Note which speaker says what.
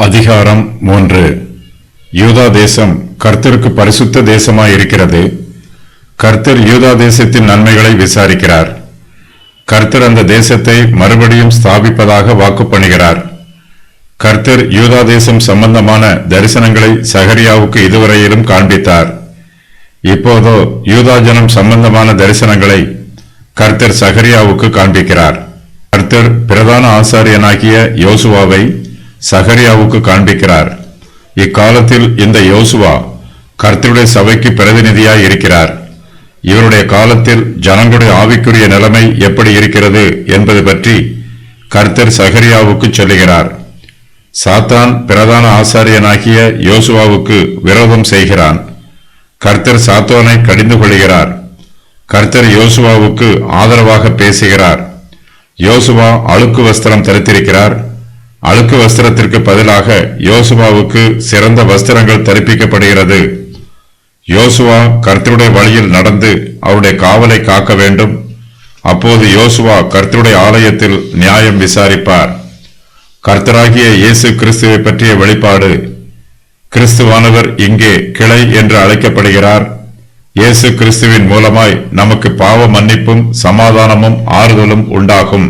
Speaker 1: அதிகாரம் 3. யூதா தேசம் கர்த்தருக்கு பரிசுத்த தேசமாயிருக்கிறது. கர்த்தர் யூதா தேசத்தின் நன்மைகளை விசாரிக்கிறார். கர்த்தர் அந்த தேசத்தை மறுபடியும் ஸ்தாபிப்பதாக வாக்கு பண்ணுகிறார். கர்த்தர் யூதா தேசம் சம்பந்தமான தரிசனங்களை சகரியாவுக்கு இதுவரையிலும் காண்பித்தார். இப்போதோ யூதா ஜனம் சம்பந்தமான தரிசனங்களை கர்த்தர் சகரியாவுக்கு காண்பிக்கிறார். கர்த்தர் பிரதான ஆசாரியனாகிய யோசுவாவை சகரியாவுக்கு காண்பிக்கிறார். இக்காலத்தில் இந்த யோசுவா கர்த்தருடைய சபைக்கு பிரதிநிதியாய் இருக்கிறார். இவருடைய காலத்தில் ஜனங்களுடைய ஆவிக்குரிய நிலைமை எப்படி இருக்கிறது என்பது பற்றி கர்த்தர் சகரியாவுக்கு சொல்லுகிறார். சாத்தான் பிரதான ஆசாரியனாகிய யோசுவாவுக்கு விரோதம் செய்கிறான். கர்த்தர் சாத்தானை கடிந்து கொள்கிறார். கர்த்தர் யோசுவாவுக்கு ஆதரவாக பேசுகிறார். யோசுவா அழுக்கு வஸ்திரம் தரித்திருக்கிறார். அழுக்கு வஸ்திரத்திற்கு பதிலாக யோசுவாவுக்கு சிறந்த வஸ்திரங்கள் தரிப்பிக்கப்படுகிறது. யோசுவா கர்த்தருடைய வழியில் நடந்து அவருடைய காவலை காக்க வேண்டும். அப்போது யோசுவா கர்த்தருடைய ஆலயத்தில் நியாயம் விசாரிப்பார். கர்த்தராகிய இயேசு கிறிஸ்துவை பற்றிய வெளிப்பாடு. கிறிஸ்துவானவர் இங்கே கிளை என்று அழைக்கப்படுகிறார். இயேசு கிறிஸ்துவின் மூலமாய் நமக்கு பாவ மன்னிப்பும் சமாதானமும் ஆறுதலும் உண்டாகும்.